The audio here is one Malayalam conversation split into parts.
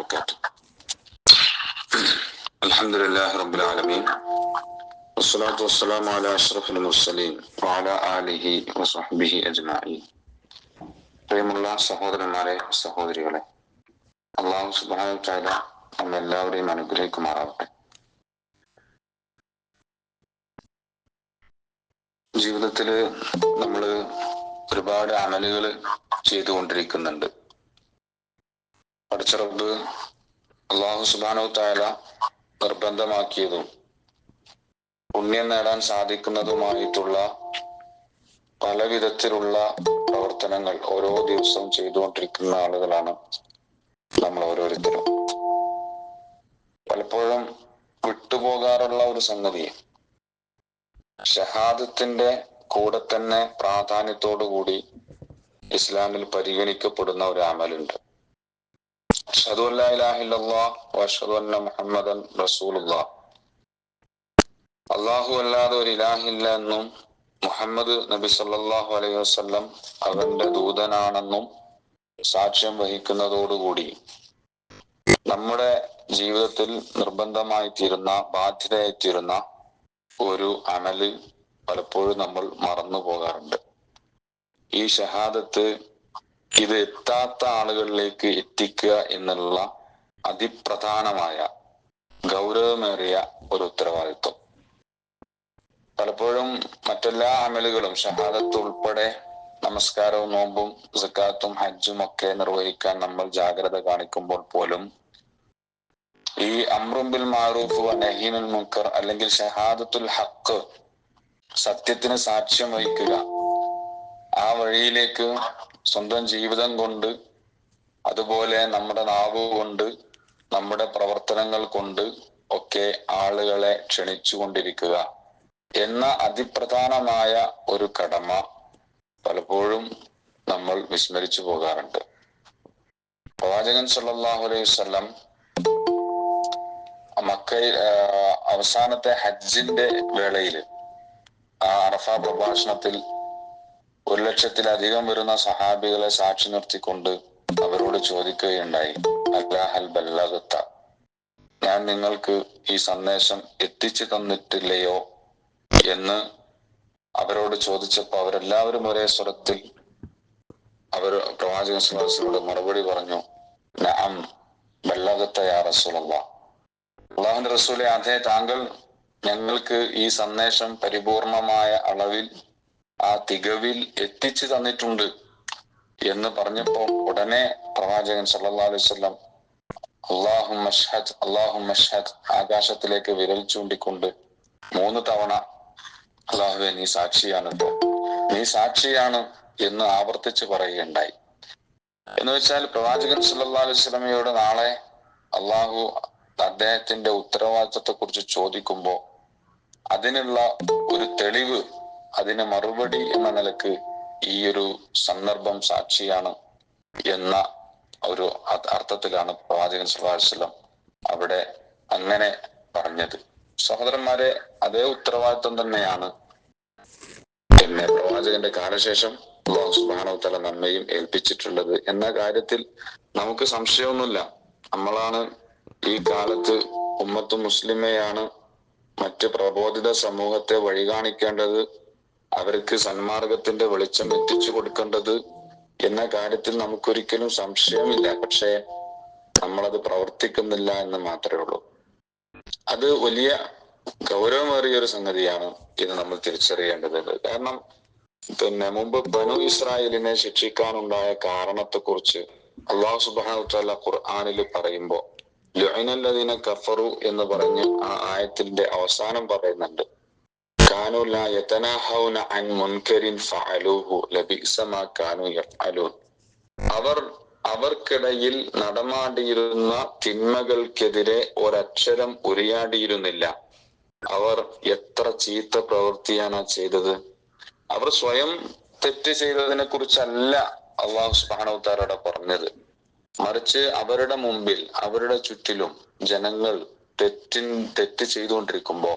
وبركاته. الحمد لله رب العالمين والصلاة والسلام على أشرف المرسلين وعلى آله وصحبه أجمعين. പ്രിയമുള്ള സഹോദരന്മാരെ, സഹോദരികളെ, അല്ലാഹു സുബ്ഹാനഹു വ തആല നമ്മെല്ലാവരെയും അനുഗ്രഹിക്കുമാറാവട്ടെ. ജീവിതത്തിൽ നമ്മൾ ഒരുപാട് അമലുകൾ ചെയ്തുകൊണ്ടിരിക്കുന്നുണ്ട്. പടച്ച റബ്ബ് അല്ലാഹു സുബ്ഹാനഹു വ തആല നിർബന്ധമാക്കിയതും പുണ്യം നേടാൻ സാധിക്കുന്നതുമായിട്ടുള്ള പല വിധത്തിലുള്ള പ്രവർത്തനങ്ങൾ ഓരോ ദിവസവും ചെയ്തുകൊണ്ടിരിക്കുന്ന ആളുകളാണ് നമ്മൾ ഓരോരുത്തരും. പലപ്പോഴും വിട്ടുപോകാറുള്ള ഒരു സംഗതി ഷഹാദത്തിന്റെ കൂടെ തന്നെ പ്രാധാന്യത്തോടുകൂടി ഇസ്ലാമിൽ പരിഗണിക്കപ്പെടുന്ന ഒരു അമലുണ്ട്. അഷ്ഹദു അല്ലാ ഇലാഹ ഇല്ലല്ലാഹ് വ അഷ്ഹദു അന്ന മുഹമ്മദൻ റസൂലുള്ളാഹ്. അല്ലാഹു അല്ലാതെ ഒരു ഇലാഹില്ല എന്നും മുഹമ്മദ് നബി സല്ലല്ലാഹു അലൈഹി വസല്ലം അവന്റെ ദൂതനാണെന്നും സാക്ഷ്യം വഹിക്കുന്നതോടുകൂടി നമ്മുടെ ജീവിതത്തിൽ നിർബന്ധമായിത്തീരുന്ന, ബാധ്യതയായിത്തീരുന്ന ഒരു അമല് പലപ്പോഴും നമ്മൾ മറന്നു പോകാറുണ്ട്. ഈ ഷഹാദത്ത് ഇത് എത്താത്ത ആളുകളിലേക്ക് എത്തിക്കുക എന്നുള്ള അതിപ്രധാനമായ ഗൗരവമേറിയ ഒരു ഉത്തരവാദിത്വം. പലപ്പോഴും മറ്റെല്ലാ അമലുകളും ഷഹാദത്ത് ഉൾപ്പെടെ നമസ്കാരവും നോമ്പും സക്കാത്തും ഹജ്ജും ഒക്കെ നിർവഹിക്കാൻ നമ്മൾ ജാഗ്രത കാണിക്കുമ്പോൾ പോലും ഈ അംറും ബിൽ മഅറൂഫ് വ നഹ്യുൻ അനിൽ മുൻകർ അല്ലെങ്കിൽ ഷഹാദത്തുൽ ഹഖ്, സത്യത്തിന് സാക്ഷ്യം വഹിക്കുക, ആ വഴിയിലേക്ക് സ്വന്തം ജീവിതം കൊണ്ട്, അതുപോലെ നമ്മുടെ നാവ് കൊണ്ട്, നമ്മുടെ പ്രവർത്തനങ്ങൾ കൊണ്ട് ഒക്കെ ആളുകളെ ക്ഷണിച്ചുകൊണ്ടിരിക്കുക എന്ന അതിപ്രധാനമായ ഒരു കടമ പലപ്പോഴും നമ്മൾ വിസ്മരിച്ചു പോകാറുണ്ട്. പ്രവാചകൻ സല്ലല്ലാഹു അലൈഹി വസല്ലം മക്കയിൽ അവസാനത്തെ ഹജ്ജിന്റെ വേളയിൽ ആ അറഫ പ്രഭാഷണത്തിൽ 1,00,000-ലധികം വരുന്ന സഹാബികളെ സാക്ഷി നിർത്തിക്കൊണ്ട് അവരോട് ചോദിക്കുകയുണ്ടായി, അല്ലാ ഹൽ ബല്ലഗത, ഞാൻ നിങ്ങൾക്ക് ഈ സന്ദേശം എത്തിച്ചു തന്നിട്ടില്ലയോ എന്ന് അവരോട് ചോദിച്ചപ്പോൾ അവരെല്ലാവരും ഒരേ സ്വരത്തിൽ അവർ പ്രവാചകൻ സ്വല്ലല്ലാഹു അലൈഹി വസല്ലമയോട് മറുപടി പറഞ്ഞു, നഅം ബല്ലഗത യാ റസൂലല്ലാഹ്. അല്ലാഹുവിന്റെ റസൂലേ, അതെ, താങ്കൾ ഞങ്ങൾക്ക് ഈ സന്ദേശം പരിപൂർണമായ അളവിൽ, ആ തികവിൽ എത്തിച്ചു തന്നിട്ടുണ്ട് എന്ന് പറഞ്ഞപ്പോൾ ഉടനെ പ്രവാചകൻ സല്ലല്ലാഹു അലൈഹി വസല്ലം അല്ലാഹുമ്മ അശ്ഹദ് അല്ലാഹുമ്മ അശ്ഹദ് ആകാശത്തിലേക്ക് വിരൽ ചൂണ്ടിക്കൊണ്ട് 3 തവണ അല്ലാഹുവേ നീ സാക്ഷിയാണ്, നീ സാക്ഷിയാണ് എന്ന് ആവർത്തിച്ച് പറയുകയുണ്ടായി. എന്ന് വെച്ചാൽ പ്രവാചകൻ സല്ലല്ലാഹു അലൈഹി വസല്ലമയോട് നാളെ അല്ലാഹു അദ്ദേഹത്തിന്റെ ഉത്തരവാദിത്വത്തെ കുറിച്ച് ചോദിക്കുമ്പോൾ അതിനുള്ള ഒരു തെളിവ്, അതിന് മറുപടി എന്ന നിലക്ക് ഈ ഒരു സന്ദർഭം സാക്ഷിയാണ് എന്ന ഒരു അർത്ഥത്തിലാണ് പ്രവാചകൻ സല്ലല്ലാഹു അലൈഹി വസല്ലം അവിടെ അങ്ങനെ പറഞ്ഞത്. സഹോദരന്മാരെ, അതേ ഉത്തരവാദിത്വം തന്നെയാണ് പിന്നെ പ്രവാചകന്റെ കാലശേഷം അല്ലാഹു സുബ്ഹാനഹു വ തആല നമ്മയും ഏൽപ്പിച്ചിട്ടുള്ളത് എന്ന കാര്യത്തിൽ നമുക്ക് സംശയമൊന്നുമില്ല. നമ്മളാണ് ഈ കാലത്ത് ഉമ്മത്ത് മുസ്ലിമയാണ് മറ്റ് പ്രബോധിത സമൂഹത്തെ വഴി കാണിക്കേണ്ടത്, അവർക്ക് സന്മാർഗത്തിന്റെ വെളിച്ചം എത്തിച്ചു കൊടുക്കേണ്ടത് എന്ന കാര്യത്തിൽ നമുക്കൊരിക്കലും സംശയമില്ല. പക്ഷേ നമ്മളത് പ്രവർത്തിക്കുന്നില്ല എന്ന് മാത്രമേ ഉള്ളൂ. അത് വലിയ ഗൗരവമേറിയ ഒരു സംഗതിയാണ് എന്ന് നമ്മൾ തിരിച്ചറിയേണ്ടതുണ്ട്. കാരണം മുമ്പ് ബനു ഇസ്രായേലിനെ ശിക്ഷിക്കാനുണ്ടായ കാരണത്തെ കുറിച്ച് അല്ലാഹു സുബ്ഹാനഹു വ തആല ഖുർആനിൽ പറയുമ്പോൾ ലുഇനല്ലദീന കഫറു എന്ന് പറഞ്ഞ് ആ ആയത്തിന്റെ അവസാനം പറയുന്നുണ്ട്, കാനൂ ലാ യതനാഹൗന അൻ മുൻകരിൻ ഫഅലൂഹു ലബിഅസ മാ കാനൂ യഫ്അലൂൻ. അവർക്കിടയിൽ നടമാടിയിരുന്ന തിന്മകൾക്കെതിരെ ഒരക്ഷരം ഉരിയാടിയിരുന്നില്ല. അവർ എത്ര ചീത്ത പ്രവൃത്തിയാണ് ചെയ്തത്. അവർ സ്വയം തെറ്റ് ചെയ്തതിനെ കുറിച്ചല്ല അല്ലാഹു സുബ്ഹാനഹു വ തആല പറഞ്ഞത്, മറിച്ച് അവരുടെ മുമ്പിൽ, അവരുടെ ചുറ്റിലും ജനങ്ങൾ തെറ്റ് ചെയ്തുകൊണ്ടിരിക്കുമ്പോ,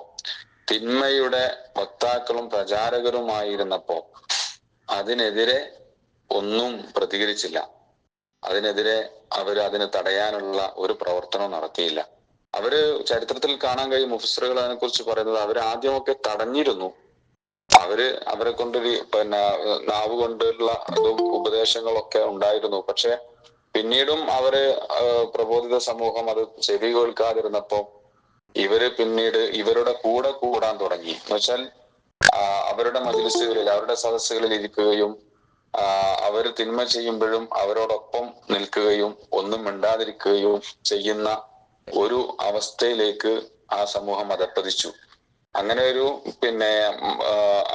തിന്മയുടെ വക്താക്കളും പ്രചാരകരുമായിരുന്നപ്പോ അതിനെതിരെ ഒന്നും പ്രതികരിച്ചില്ല. അതിനെതിരെ അതിനെ തടയാനുള്ള ഒരു പ്രവർത്തനവും നടത്തിയില്ല. ചരിത്രത്തിൽ കാണാൻ കഴിയും, മുഫസ്സിറുകൾ അതിനെ കുറിച്ച് പറയുന്നത് ആദ്യമൊക്കെ തടഞ്ഞിരുന്നു. അവരെ കൊണ്ടൊരു നാവ് കൊണ്ടുള്ള ഉപദേശങ്ങളൊക്കെ ഉണ്ടായിരുന്നു. പക്ഷെ പിന്നീടും പ്രബോധിത സമൂഹം അത് ചെവി കേൾക്കാതിരുന്നപ്പോ പിന്നീട് ഇവരുടെ കൂടെ കൂടാൻ തുടങ്ങി. എന്ന് വെച്ചാൽ അവരുടെ മജ്‌ലിസുകളിൽ, അവരുടെ സദസ്സുകളിൽ ഇരിക്കുകയും അവര് തിന്മ ചെയ്യുമ്പോഴും അവരോടൊപ്പം നിൽക്കുകയും ഒന്നും മിണ്ടാതിരിക്കുകയും ചെയ്യുന്ന ഒരു അവസ്ഥയിലേക്ക് ആ സമൂഹം അധഃപതിച്ചു. അങ്ങനെ ഒരു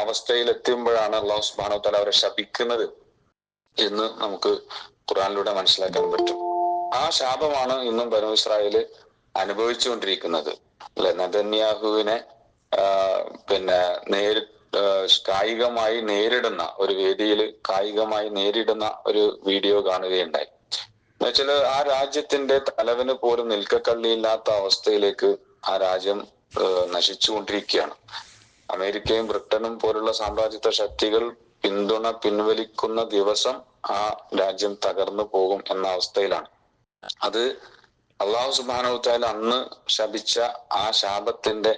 അവസ്ഥയിൽ എത്തുമ്പോഴാണ് അല്ലാഹു സുബ്ഹാനഹു വ തആല അവരെ ശപിക്കുന്നത് എന്ന് നമുക്ക് ഖുർആനിലൂടെ മനസ്സിലാക്കാൻ പറ്റും. ആ ശാപമാണ് ഇന്നും ബനൂ ഇസ്രായേൽ അനുഭവിച്ചുകൊണ്ടിരിക്കുന്നത്. അല്ലെ, നെതന്യാഹുവിനെ കായികമായി നേരിടുന്ന ഒരു വേദിയിൽ കായികമായി നേരിടുന്ന ഒരു വീഡിയോ കാണുകയുണ്ടായി. എന്നുവെച്ചാൽ ആ രാജ്യത്തിന്റെ തലവന് പോലും നിൽക്കക്കള്ളിയില്ലാത്ത അവസ്ഥയിലേക്ക് ആ രാജ്യം നശിച്ചുകൊണ്ടിരിക്കുകയാണ്. അമേരിക്കയും ബ്രിട്ടനും പോലുള്ള സാമ്രാജ്യത്വ ശക്തികൾ പിന്തുണ പിൻവലിക്കുന്ന ദിവസം ആ രാജ്യം തകർന്നു പോകും എന്ന അവസ്ഥയിലാണ്. അത് അല്ലാഹു സുബ്ഹാനഹു വ തആല അന്ന് ശപിച്ച ആ ശാപത്തിന്റെ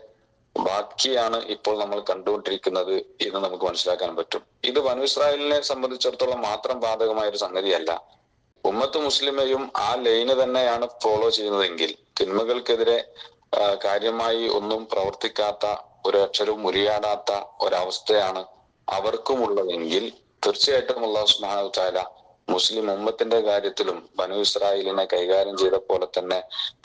ബാക്കിയാണ് ഇപ്പോൾ നമ്മൾ കണ്ടുകൊണ്ടിരിക്കുന്നത് എന്ന് നമുക്ക് മനസ്സിലാക്കാൻ പറ്റും. ഇത് ബനൂ ഇസ്രായേലിനെ സംബന്ധിച്ചിടത്തോളം മാത്രം ബാധകമായ ഒരു സംഗതിയല്ല. ഉമ്മത്ത് മുസ്ലിമയും ആ ലൈന് തന്നെയാണ് ഫോളോ ചെയ്യുന്നതെങ്കിൽ, തിന്മകൾക്കെതിരെ കാര്യമായി ഒന്നും പ്രവർത്തിക്കാത്ത, ഒരക്ഷരവും ഉരിയാടാത്ത ഒരവസ്ഥയാണ് അവർക്കുമുള്ളതെങ്കിൽ തീർച്ചയായിട്ടും അല്ലാഹു സുബ്ഹാനഹു വ തആല മുസ്ലിം ഉമ്മത്തിന്റെ കാര്യത്തിലും ബനൂ ഇസ്രായേലിനെ കൈകാര്യം ചെയ്ത പോലെ തന്നെ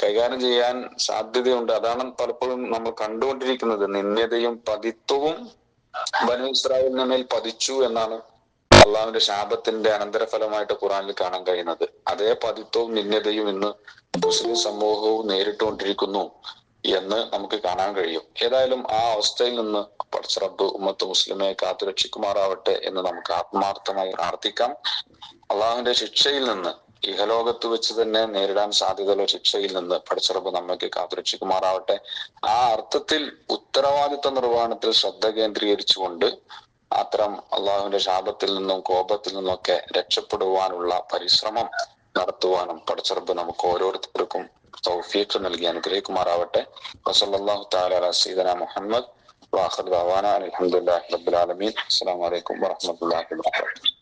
കൈകാര്യം ചെയ്യാൻ സാധ്യതയുണ്ട്. അതാണ് പലപ്പോഴും നമ്മൾ കണ്ടുകൊണ്ടിരിക്കുന്നത്. നിന്ദ്യതയും പതിത്വവും ബനൂ ഇസ്രായേലിന് മേൽ പതിച്ചു എന്നാണ് അള്ളാഹുവിന്റെ ശാപത്തിന്റെ അനന്തരഫലമായിട്ട് ഖുർആനിൽ കാണാൻ കഴിയുന്നത്. അതേ പതിത്വവും നിന്ദ്യതയും ഇന്ന് മുസ്ലിം സമൂഹവും നേരിട്ടുകൊണ്ടിരിക്കുന്നു എന്ന് നമുക്ക് കാണാൻ കഴിയും. ഏതായാലും ആ അവസ്ഥയിൽ നിന്ന് പടച്ച റബ്ബ് ഉമ്മത്ത് മുസ്ലിമെ കാത്തുരക്ഷിക്കുമാറാവട്ടെ എന്ന് നമുക്ക് ആത്മാർത്ഥമായി പ്രാർത്ഥിക്കാം. അള്ളാഹുവിന്റെ ശിക്ഷയിൽ നിന്ന്, ഇഹലോകത്ത് വെച്ച് തന്നെ നേരിടാൻ സാധ്യതയുള്ള ശിക്ഷയിൽ നിന്ന് പടച്ച റബ്ബ് നമ്മൾക്ക് കാത്തുരക്ഷിക്കുമാറാവട്ടെ. ആ അർത്ഥത്തിൽ ഉത്തരവാദിത്വ നിർവഹണത്തിൽ ശ്രദ്ധ കേന്ദ്രീകരിച്ചുകൊണ്ട് അത്തരം അള്ളാഹുവിന്റെ ശാപത്തിൽ നിന്നും കോപത്തിൽ നിന്നൊക്കെ രക്ഷപ്പെടുവാനുള്ള പരിശ്രമം നടത്തുവാനും പടച്ച റബ്ബ് നമുക്ക് ഓരോരുത്തർക്കും തൗഫീഖ് നൽകി അനുഗ്രഹിക്കുമാറാവട്ടെ. വസല്ലല്ലാഹു തആല അലാ സയ്യിദിനാ മുഹമ്മദ് വആഖിറു ദഅവാനാ അൽഹംദുലില്ലാഹി റബ്ബിൽ ആലമീൻ. അസ്സലാമു അലൈക്കും വറഹ്മത്തുള്ളാഹി വബറകാതുഹു.